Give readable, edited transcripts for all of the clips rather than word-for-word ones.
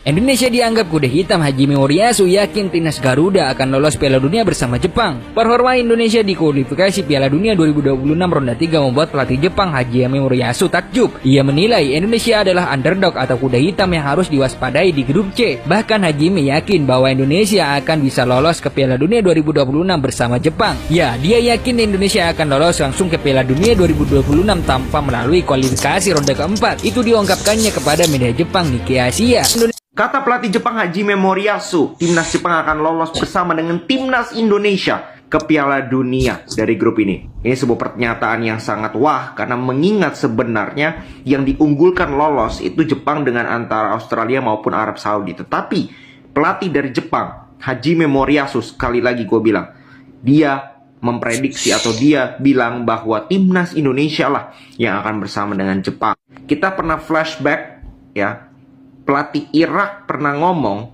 Indonesia dianggap kuda hitam. Hajime Moriyasu yakin timnas Garuda akan lolos Piala Dunia bersama Jepang. Performa Indonesia di kualifikasi Piala Dunia 2026 ronde 3 membuat pelatih Jepang Hajime Moriyasu takjub. Ia menilai Indonesia adalah underdog atau kuda hitam yang harus diwaspadai di grup C. Bahkan Hajime yakin bahwa Indonesia akan bisa lolos ke Piala Dunia 2026 bersama Jepang. Ya, dia yakin Indonesia akan lolos langsung ke Piala Dunia 2026 tanpa melalui kualifikasi ronde keempat. Itu diungkapkannya kepada media Jepang Nikkei Asia. Kata pelatih Jepang Hajime Moriyasu, timnas Jepang akan lolos bersama dengan timnas Indonesia ke Piala Dunia dari grup ini. Ini sebuah pernyataan yang sangat wah karena mengingat sebenarnya yang diunggulkan lolos itu Jepang dengan antara Australia maupun Arab Saudi. Tetapi pelatih dari Jepang, Hajime Moriyasu, sekali lagi gue bilang, dia memprediksi atau dia bilang bahwa timnas Indonesia lah yang akan bersama dengan Jepang. Kita pernah flashback ya. Pelatih Irak pernah ngomong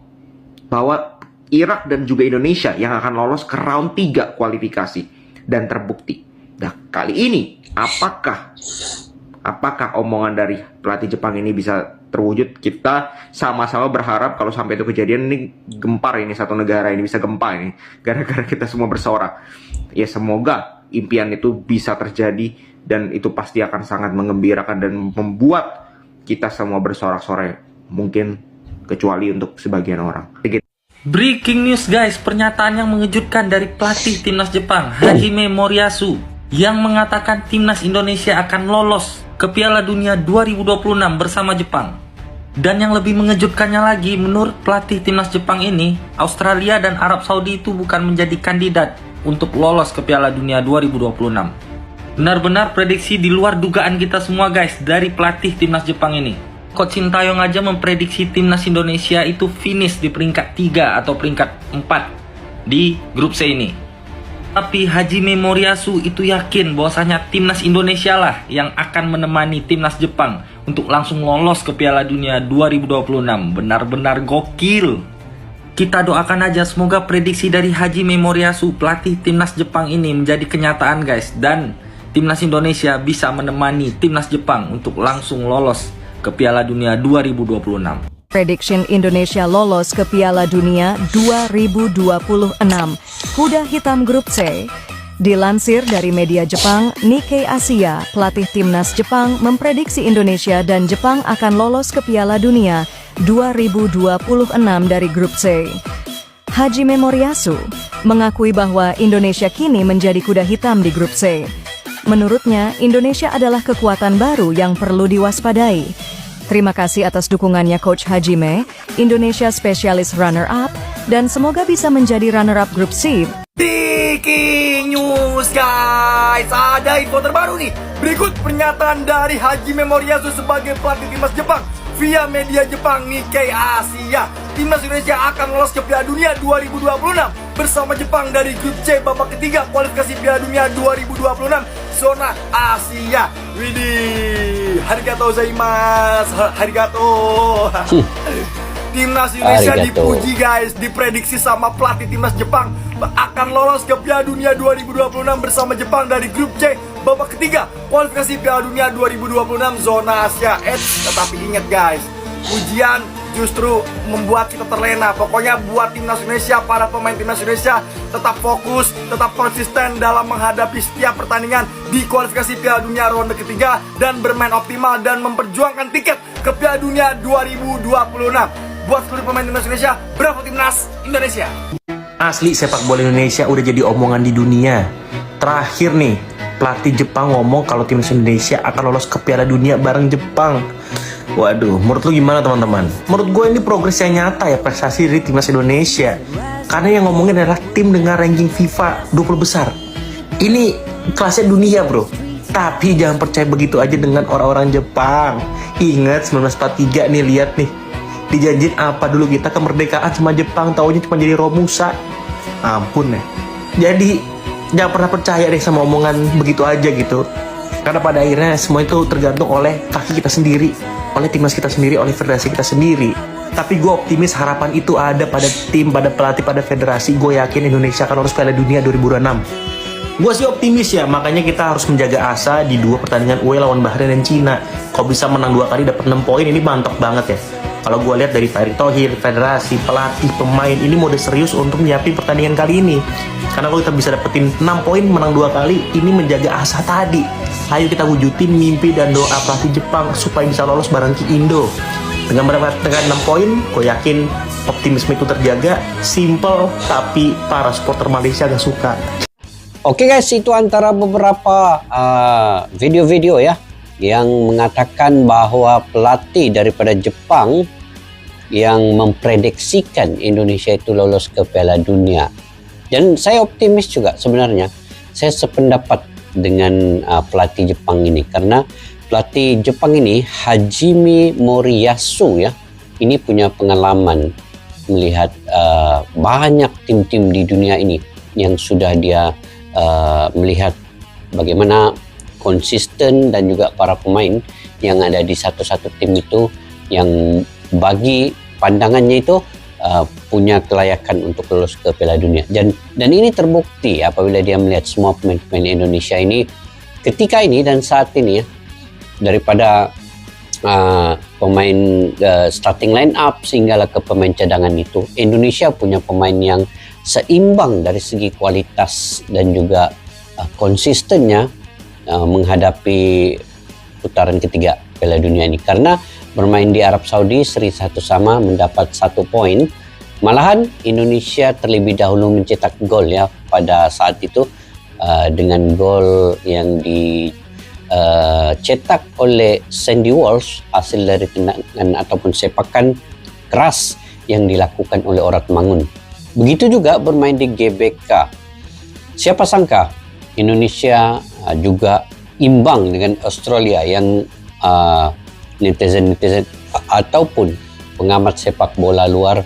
bahwa Irak dan juga Indonesia yang akan lolos ke round 3 kualifikasi dan terbukti. Nah, kali ini apakah omongan dari pelatih Jepang ini bisa terwujud? Kita sama-sama berharap kalau sampai itu kejadian, ini gempar ini satu negara ini bisa gempa ini gara-gara kita semua bersorak. Ya semoga impian itu bisa terjadi dan itu pasti akan sangat mengembirakan dan membuat kita semua bersorak-sorai. Mungkin kecuali untuk sebagian orang. Breaking news guys, pernyataan yang mengejutkan dari pelatih timnas Jepang Hajime Moriyasu yang mengatakan timnas Indonesia akan lolos ke Piala Dunia 2026 bersama Jepang. Dan yang lebih mengejutkannya lagi, menurut pelatih timnas Jepang ini, Australia dan Arab Saudi itu bukan menjadi kandidat untuk lolos ke Piala Dunia 2026. Benar-benar prediksi di luar dugaan kita semua guys dari pelatih timnas Jepang ini. Coach Sintayong aja memprediksi timnas Indonesia itu finish di peringkat 3 atau peringkat 4 di grup C ini. Tapi Hajime Moriyasu itu yakin bahwasanya timnas Indonesia lah yang akan menemani timnas Jepang untuk langsung lolos ke Piala Dunia 2026. Benar-benar gokil. Kita doakan aja semoga prediksi dari Hajime Moriyasu pelatih timnas Jepang ini menjadi kenyataan guys. Dan timnas Indonesia bisa menemani timnas Jepang untuk langsung lolos ke Piala Dunia 2026. Prediction Indonesia lolos ke Piala Dunia 2026. Kuda hitam grup C. Dilansir dari media Jepang Nikkei Asia, pelatih timnas Jepang memprediksi Indonesia dan Jepang akan lolos ke Piala Dunia 2026 dari grup C. Hajime Moriyasu mengakui bahwa Indonesia kini menjadi kuda hitam di grup C. Menurutnya, Indonesia adalah kekuatan baru yang perlu diwaspadai. Terima kasih atas dukungannya Coach Hajime, Indonesia Specialist Runner-Up, dan semoga bisa menjadi runner-up grup C. Breaking news guys, ada info terbaru nih. Berikut pernyataan dari Hajime Moriyasu sebagai pelatih timnas Jepang via media Jepang Nikkei Asia. Timnas Indonesia akan lolos ke Piala Dunia 2026 bersama Jepang dari grup C babak ketiga kualifikasi Piala Dunia 2026 zona Asia. Widih, arigatou gozaimasu, arigato. Timnas Indonesia dipuji guys, diprediksi sama pelatih timnas Jepang akan lolos ke Piala Dunia 2026 bersama Jepang dari grup C babak ketiga kualifikasi Piala Dunia 2026 zona Asia. Tetapi ingat guys, ujian justru membuat kita terlena. Pokoknya buat timnas Indonesia, para pemain timnas Indonesia tetap fokus, tetap konsisten dalam menghadapi setiap pertandingan di kualifikasi Piala Dunia ronde ketiga dan bermain optimal dan memperjuangkan tiket ke Piala Dunia 2026. Buat seluruh pemain timnas Indonesia, bravo timnas Indonesia. Asli sepak bola Indonesia udah jadi omongan di dunia. Terakhir nih, pelatih Jepang ngomong kalau timnas Indonesia akan lolos ke Piala Dunia bareng Jepang. Waduh, menurut lu gimana teman-teman? Menurut gue ini progres yang nyata ya prestasi dari timnas Indonesia. Karena yang ngomongin adalah tim dengan ranking FIFA 20 besar. Ini kelasnya dunia bro. Tapi jangan percaya begitu aja dengan orang-orang Jepang. Ingat 1943 nih, lihat nih. Dijanjin apa dulu kita kemerdekaan sama Jepang, taunya cuma jadi Romusa. Ampun ya. Jadi jangan pernah percaya deh sama omongan begitu aja gitu. Karena pada akhirnya semua itu tergantung oleh kaki kita sendiri, oleh timnas kita sendiri, oleh federasi kita sendiri. Tapi gue optimis harapan itu ada pada tim, pada pelatih, pada federasi. Gue yakin Indonesia akan lolos Piala Dunia 2026. Gue sih optimis ya, makanya kita harus menjaga asa di 2 pertandingan UE lawan Bahrain dan Cina. Kalau bisa menang 2 kali dapat 6 poin, ini mantap banget ya. Kalau gue lihat dari Pak Erick Thohir, federasi, pelatih, pemain, ini mode serius untuk nyiapin pertandingan kali ini. Karena kalau kita bisa dapetin 6 poin, menang 2 kali, ini menjaga asa tadi. Ayo kita wujudin mimpi dan doa pelatih Jepang supaya bisa lolos bareng ke Indo. Dengan mendapatkan 6 poin, gue yakin optimisme itu terjaga. Simple, tapi para supporter Malaysia gak suka. Oke guys, itu antara beberapa video-video ya yang mengatakan bahwa pelatih daripada Jepang yang memprediksikan Indonesia itu lolos ke Piala Dunia. Dan saya optimis juga sebenarnya. Saya sependapat dengan pelatih Jepang ini karena pelatih Jepang ini Hajime Moriyasu ya, ini punya pengalaman melihat banyak tim-tim di dunia ini yang sudah dia melihat bagaimana konsisten dan juga para pemain yang ada di satu-satu tim itu yang bagi pandangannya itu punya kelayakan untuk lolos ke Piala Dunia. Dan ini terbukti apabila dia melihat semua pemain-pemain Indonesia ini ketika ini dan saat ini ya, daripada pemain starting line up sehinggalah ke pemain cadangan itu, Indonesia punya pemain yang seimbang dari segi kualitas dan juga konsistennya menghadapi putaran ketiga Piala Dunia ini. Karena bermain di Arab Saudi seri 1-1 mendapat 1 poin. Malahan Indonesia terlebih dahulu mencetak gol ya pada saat itu dengan gol yang dicetak oleh Sandy Walsh hasil dari tendangan ataupun sepakan keras yang dilakukan oleh Orat Mangun. Begitu juga bermain di GBK. Siapa sangka Indonesia juga imbang dengan Australia yang netizen ataupun pengamat sepak bola luar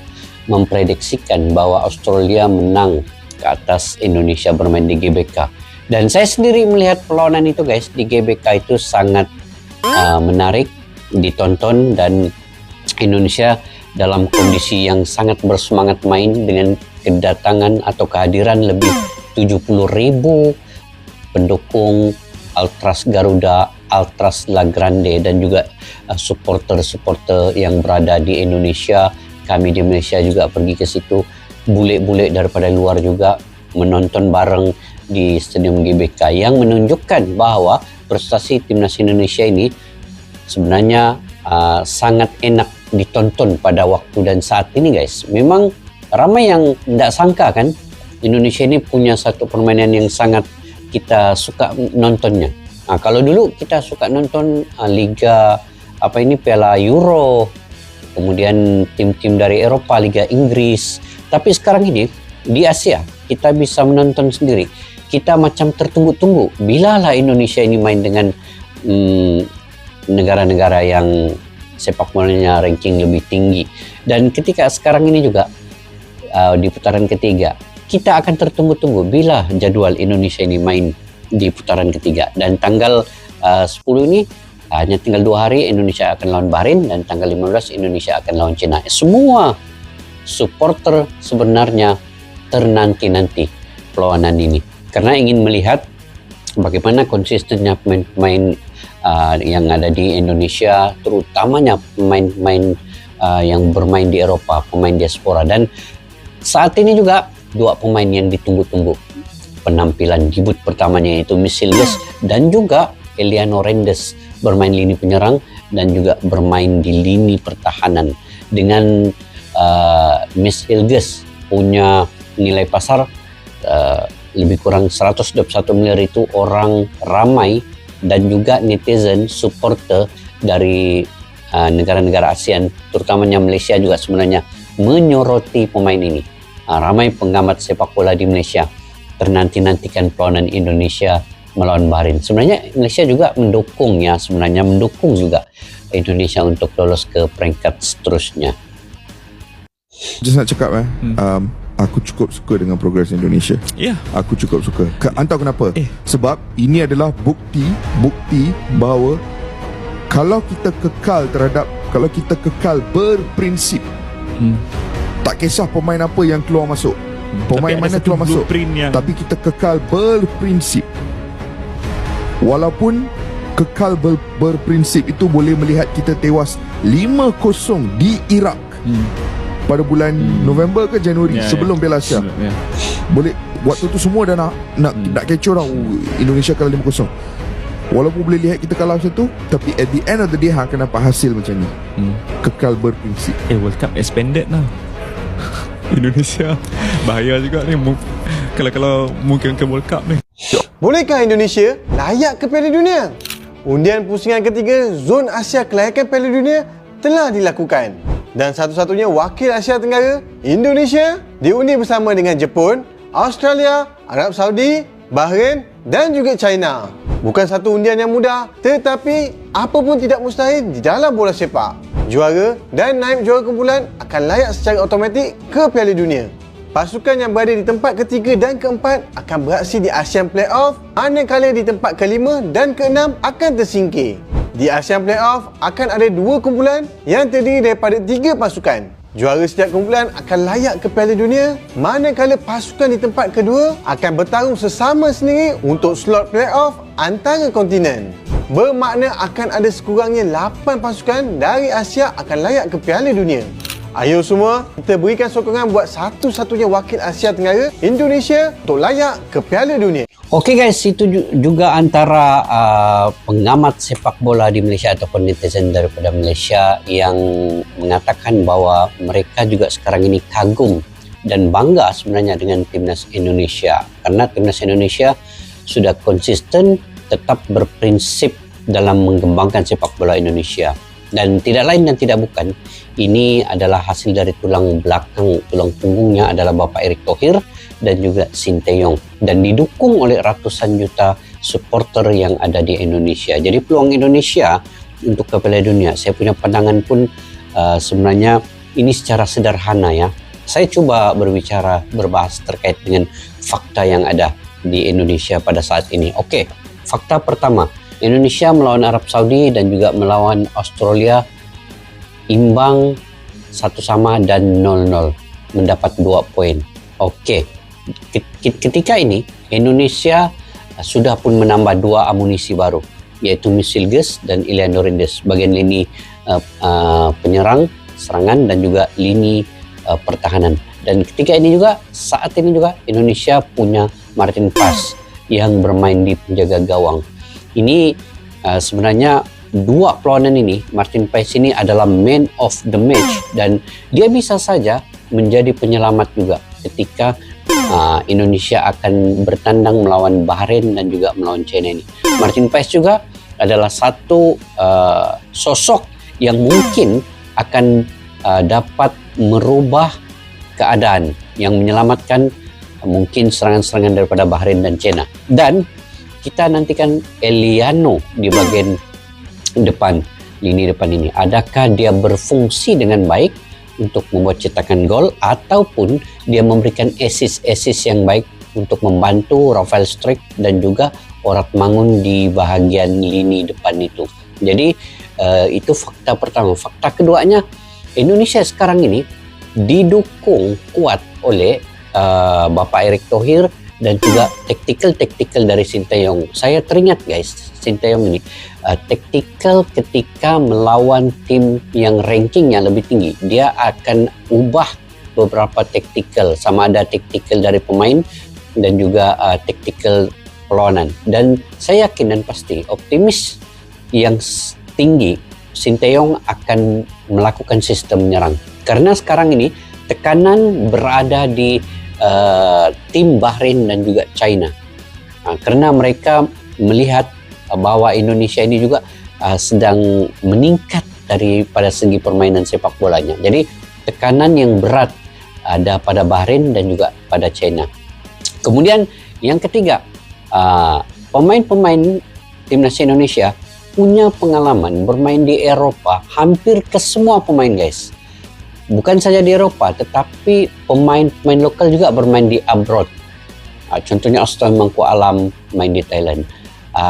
memprediksikan bahwa Australia menang ke atas Indonesia bermain di GBK. Dan saya sendiri melihat perlawanan itu guys di GBK itu sangat menarik ditonton dan Indonesia dalam kondisi yang sangat bersemangat main dengan kedatangan atau kehadiran lebih 70.000 pendukung Ultras Garuda, Ultras La Grande dan juga supporter-supporter yang berada di Indonesia. Kami di Malaysia juga pergi ke situ, bule-bule daripada luar juga menonton bareng di Stadium GBK yang menunjukkan bahwa prestasi timnas Indonesia ini sebenarnya sangat enak ditonton pada waktu dan saat ini guys. Memang ramai yang tidak sangka kan Indonesia ini punya satu permainan yang sangat kita suka nontonnya. Nah, kalau dulu kita suka nonton Liga Piala Euro, kemudian tim-tim dari Eropa, Liga Inggris. Tapi sekarang ini di Asia kita bisa menonton sendiri. Kita macam tertunggu-tunggu bilalah Indonesia ini main dengan negara-negara yang sepak bolanya ranking lebih tinggi. Dan ketika sekarang ini juga di putaran ketiga kita akan tertunggu-tunggu bila jadwal Indonesia ini main di putaran ketiga. Dan tanggal 10 ini hanya tinggal 2 hari Indonesia akan lawan Bahrain dan tanggal 15 Indonesia akan lawan China. Semua supporter sebenarnya ternanti-nanti perlawanan ini karena ingin melihat bagaimana konsistennya pemain-pemain yang ada di Indonesia, terutamanya pemain-pemain yang bermain di Eropa, pemain diaspora. Dan saat ini juga 2 pemain yang ditunggu-tunggu penampilan debut pertamanya yaitu Miss Hilges dan juga Eliano Rendes bermain lini penyerang dan juga bermain di lini pertahanan. Dengan Miss Hilges punya nilai pasar lebih kurang 121 miliar, itu orang ramai dan juga netizen supporter dari negara-negara ASEAN terutamanya Malaysia juga sebenarnya menyoroti pemain ini. Ramai pengamat sepak bola di Malaysia ternanti-nantikan perlawanan Indonesia melawan Bahrain. Sebenarnya Malaysia juga mendukung juga Indonesia untuk lolos ke peringkat seterusnya. Just nak cakap aku cukup suka dengan progres Indonesia. Ya. Aku cukup suka. Entah kenapa. Sebab ini adalah bukti bahawa kalau kita kekal berprinsip, tak kisah pemain apa yang keluar masuk, pemain mana keluar masuk, tapi kita kekal berprinsip. Walaupun kekal berprinsip itu boleh melihat kita tewas 5-0 di Iraq pada bulan November ke Januari sebelum Piala Asia. Boleh waktu tu semua dah nak kecoh dah. Indonesia kalah 5-0. Walaupun boleh lihat kita kalah macam tu, tapi at the end of the day hang akan dapat hasil macam ni. Kekal berprinsip. World Cup expanded lah. Indonesia bahaya juga ni kalau mungkin ke World Cup ni. Bolehkah Indonesia layak ke Piala Dunia? Undian pusingan ketiga Zon Asia Kelayakan Piala Dunia telah dilakukan. Dan satu-satunya wakil Asia Tenggara, Indonesia, diundi bersama dengan Jepun, Australia, Arab Saudi, Bahrain dan juga China. Bukan satu undian yang mudah, tetapi apa pun tidak mustahil di dalam bola sepak. Juara dan naib juara kumpulan akan layak secara automatik ke Piala Dunia. Pasukan yang berada di tempat ketiga dan keempat akan beraksi di ASEAN Playoff, manakala di tempat kelima dan keenam akan tersingkir. Di ASEAN Playoff akan ada 2 kumpulan yang terdiri daripada 3 pasukan. Juara setiap kumpulan akan layak ke Piala Dunia, manakala pasukan di tempat kedua akan bertarung sesama sendiri untuk slot playoff antara kontinen. Bermakna akan ada sekurangnya 8 pasukan dari Asia akan layak ke Piala Dunia. Ayo semua, kita berikan sokongan buat satu-satunya wakil Asia Tenggara, Indonesia, untuk layak ke Piala Dunia. Okey guys, itu juga antara pengamat sepak bola di Malaysia ataupun netizen daripada Malaysia yang mengatakan bahawa mereka juga sekarang ini kagum dan bangga sebenarnya dengan timnas Indonesia, karena timnas Indonesia sudah konsisten tetap berprinsip dalam mengembangkan sepak bola Indonesia. Dan tidak lain dan tidak bukan, ini adalah hasil dari tulang punggungnya adalah Bapak Erick Thohir dan juga Sinteyong, dan didukung oleh ratusan juta supporter yang ada di Indonesia. Jadi peluang Indonesia untuk ke Piala Dunia, saya punya pandangan pun sebenarnya ini secara sederhana ya. Saya cuba berbahas terkait dengan fakta yang ada di Indonesia pada saat ini. Okey, fakta pertama, Indonesia melawan Arab Saudi dan juga melawan Australia imbang 1-1 dan 0-0, mendapat 2 poin. Okey, ketika ini Indonesia sudah pun menambah 2 amunisi baru, yaitu Misilges dan Ilian Dorindes, bagian lini penyerang, serangan dan juga lini pertahanan. Dan ketika ini juga, saat ini juga Indonesia punya Martin Paes yang bermain di penjaga gawang. Ini sebenarnya 2 perlawanan ini, Martin Paes ini adalah man of the match, dan dia bisa saja menjadi penyelamat juga ketika Indonesia akan bertandang melawan Bahrain dan juga melawan China ini. Martin Paes juga adalah satu sosok yang mungkin akan dapat merubah keadaan, yang menyelamatkan mungkin serangan-serangan daripada Bahrain dan China. Dan kita nantikan Eliano di bagian depan, lini depan ini. Adakah dia berfungsi dengan baik untuk membuat cetakan gol, ataupun dia memberikan assist yang baik untuk membantu Rafael Struijk dan juga Orat Mangun di bahagian lini depan itu. Jadi itu fakta pertama. Fakta keduanya, Indonesia sekarang ini didukung kuat oleh Bapak Erick Thohir dan juga taktikal dari Sinteyong. Saya teringat guys, Sinteyong ini taktikal ketika melawan tim yang rankingnya lebih tinggi, dia akan ubah beberapa taktikal, sama ada taktikal dari pemain dan juga taktikal perlawanan. Dan saya yakin dan pasti, optimis yang tinggi, Sinteyong akan melakukan sistem menyerang. Karena sekarang ini tekanan berada di tim Bahrain dan juga China, karena mereka melihat bahwa Indonesia ini juga sedang meningkat daripada segi permainan sepak bolanya. Jadi tekanan yang berat ada pada Bahrain dan juga pada China. Kemudian yang ketiga, pemain-pemain timnas Indonesia punya pengalaman bermain di Eropa. Hampir ke semua pemain guys, bukan saja di Eropa, tetapi pemain-pemain lokal juga bermain di abroad. Contohnya Aston Mangku Alam main di Thailand,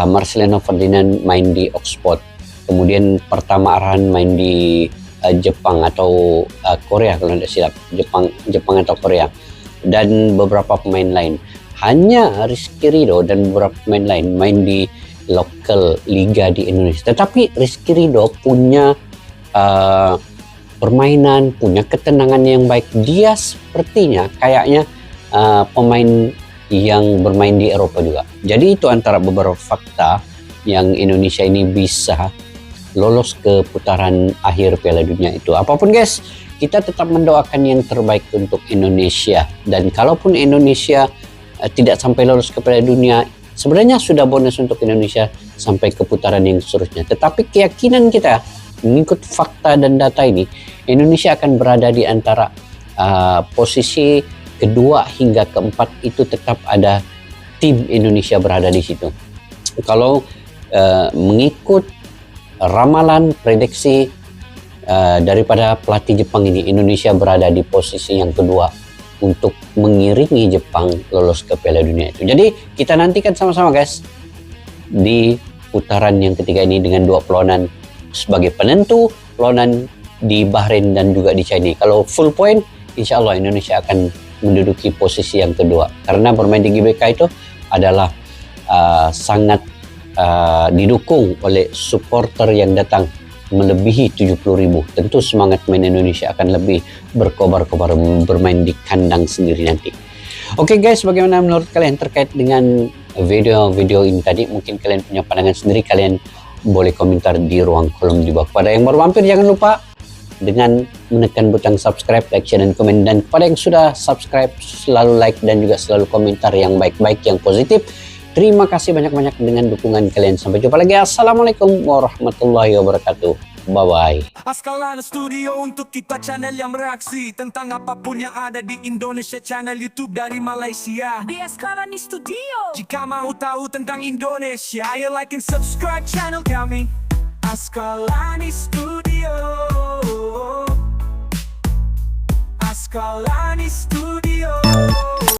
Marcelino Ferdinand main di Oxford, kemudian Pertama Arhan main di Jepang atau Korea kalau tidak silap, Jepang atau Korea, dan beberapa pemain lain. Hanya Rizky Ridho dan beberapa pemain lain main di lokal liga di Indonesia. Tetapi Rizky Ridho punya permainan, punya ketenangan yang baik. Dia sepertinya kayaknya pemain yang bermain di Eropa juga. Jadi itu antara beberapa fakta yang Indonesia ini bisa lolos ke putaran akhir Piala Dunia itu. Apapun guys, kita tetap mendoakan yang terbaik untuk Indonesia. Dan kalaupun Indonesia tidak sampai lolos ke Piala Dunia, sebenarnya sudah bonus untuk Indonesia sampai ke putaran yang seterusnya. Tetapi keyakinan kita mengikut fakta dan data ini, Indonesia akan berada di antara posisi kedua hingga keempat, itu tetap ada tim Indonesia berada di situ. Kalau mengikut ramalan prediksi daripada pelatih Jepang ini, Indonesia berada di posisi yang kedua untuk mengiringi Jepang lolos ke Piala Dunia itu. Jadi kita nantikan sama-sama guys di putaran yang ketiga ini dengan dua perlawanan sebagai penentu, perlawanan di Bahrain dan juga di China. Kalau full point, insya Allah Indonesia akan menduduki posisi yang kedua, karena bermain di GBK itu adalah sangat didukung oleh supporter yang datang melebihi 70.000. Tentu semangat main Indonesia akan lebih berkobar-kobar bermain di kandang sendiri nanti. Oke guys, bagaimana menurut kalian terkait dengan video ini tadi? Mungkin kalian punya pandangan sendiri, kalian boleh komentar di ruang kolom di bawah. Pada yang baru mampir, jangan lupa dengan menekan butang subscribe, like, share, dan komen. Dan kepada yang sudah subscribe, selalu like dan juga selalu komentar yang baik-baik, yang positif. Terima kasih banyak-banyak dengan dukungan kalian. Sampai jumpa lagi. Assalamualaikum warahmatullahi wabarakatuh. Bye-bye. Askalana Studio untuk kita, channel yang bereaksi tentang apapun yang ada di Indonesia. Channel YouTube dari Malaysia di Askalani Studio. Jika mau tahu tentang Indonesia, ayo like and subscribe channel kami Askalani Studio. Askalani Studio.